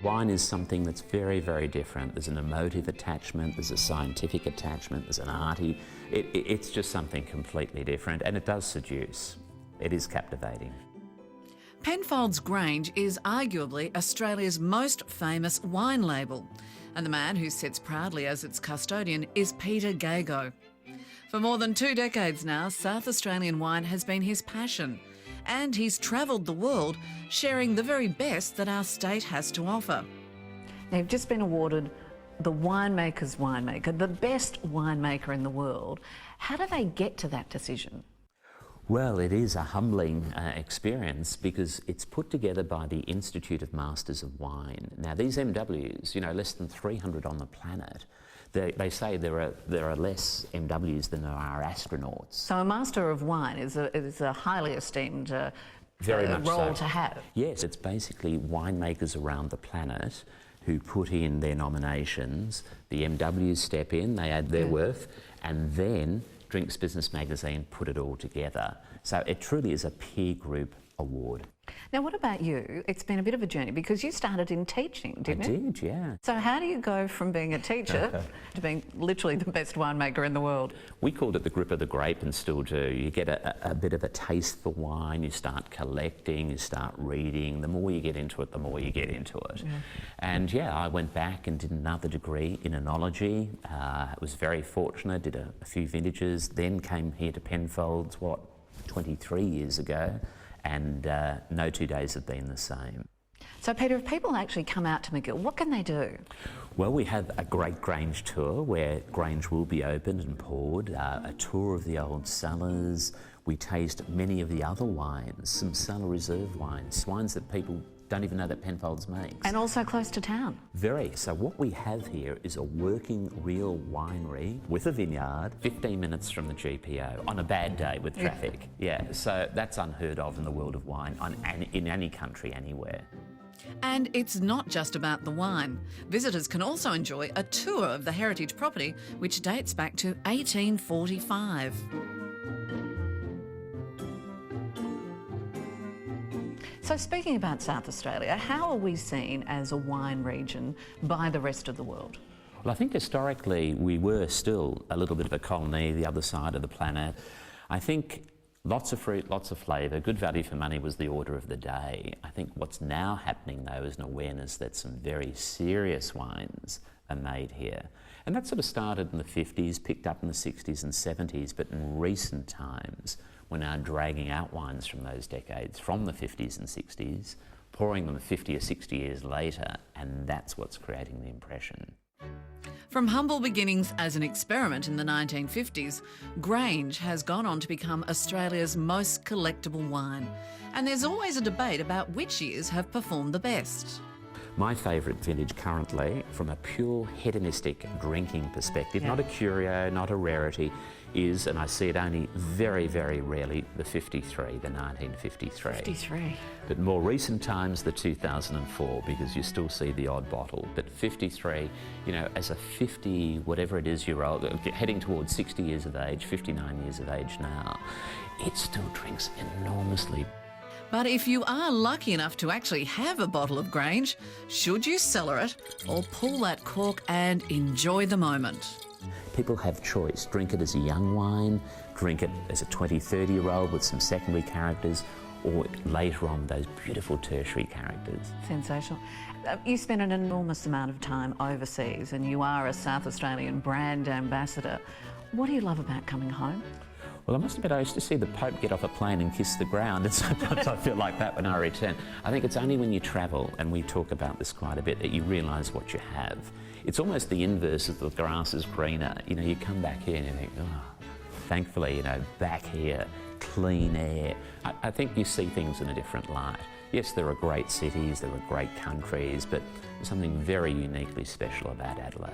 Wine is something that's very, very different. There's an emotive attachment, there's a scientific attachment, there's an arty. It's just something completely different, and it does seduce. It is captivating. Penfolds Grange is arguably Australia's most famous wine label, and the man who sits proudly as its custodian is Peter Gago. For more than 2 decades now, South Australian wine has been his passion, and he's travelled the world sharing the very best that our state has to offer. Now, you've just been awarded the Winemaker's winemaker, the best winemaker in the world. How do they get to that decision? Well, it is a humbling experience because it's put together by the Institute of Masters of Wine. Now, these MWs, less than 300 on the planet, they say there are less MWs than there are astronauts. So a Master of Wine is a highly esteemed Very much role so. to have. Yes, it's basically winemakers around the planet who put in their nominations. The MWs step in, they add their worth, and then Drinks Business Magazine put it all together. So it truly is a peer group award. Now, what about you? It's been a bit of a journey because you started in teaching, didn't you? I did, yeah. So how do you go from being a teacher to being literally the best winemaker in the world? We called it the grip of the grape, and still do. You get a bit of a taste for wine, you start collecting, you start reading. The more you get into it, the more you get into it. Yeah. And I went back and did another degree in enology. I was very fortunate, did a few vintages, then came here to Penfolds, 23 years ago. And no 2 days have been the same. So, Peter, if people actually come out to McGill, what can they do? Well, we have a great Grange tour where Grange will be opened and poured, a tour of the old cellars. We taste many of the other wines, some cellar reserve wines that people don't even know that Penfolds makes. And also close to town. Very. So what we have here is a working real winery with a vineyard 15 minutes from the GPO on a bad day with traffic. Yeah, so that's unheard of in the world of wine in any country, anywhere. And it's not just about the wine. Visitors can also enjoy a tour of the heritage property, which dates back to 1845. So speaking about South Australia, how are we seen as a wine region by the rest of the world? Well, I think historically we were still a little bit of a colony, the other side of the planet. I think lots of fruit, lots of flavour, good value for money was the order of the day. I think what's now happening though is an awareness that some very serious wines are made here. And that sort of started in the 50s, picked up in the 60s and 70s, but in recent times we're now dragging out wines from those decades, from the 50s and 60s, pouring them 50 or 60 years later, and that's what's creating the impression. From humble beginnings as an experiment in the 1950s, Grange has gone on to become Australia's most collectible wine. And there's always a debate about which years have performed the best. My favourite vintage currently, from a pure hedonistic drinking perspective, not a curio, not a rarity, is, and I see it only very, very rarely, the 53, the 1953. 53. But more recent times, the 2004, because you still see the odd bottle. But 53, as a 50, whatever it is year old, heading towards 60 years of age, 59 years of age now, it still drinks enormously. But if you are lucky enough to actually have a bottle of Grange, should you cellar it or pull that cork and enjoy the moment? People have choice. Drink it as a young wine, drink it as a 20, 30-year-old with some secondary characters, or later on those beautiful tertiary characters. Sensational. You spend an enormous amount of time overseas and you are a South Australian brand ambassador. What do you love about coming home? Well, I must admit, I used to see the Pope get off a plane and kiss the ground, and sometimes I feel like that when I return. I think it's only when you travel, and we talk about this quite a bit, that you realise what you have. It's almost the inverse of the grass is greener. You come back here and you think, thankfully, back here, clean air. I think you see things in a different light. Yes, there are great cities, there are great countries, but there's something very uniquely special about Adelaide.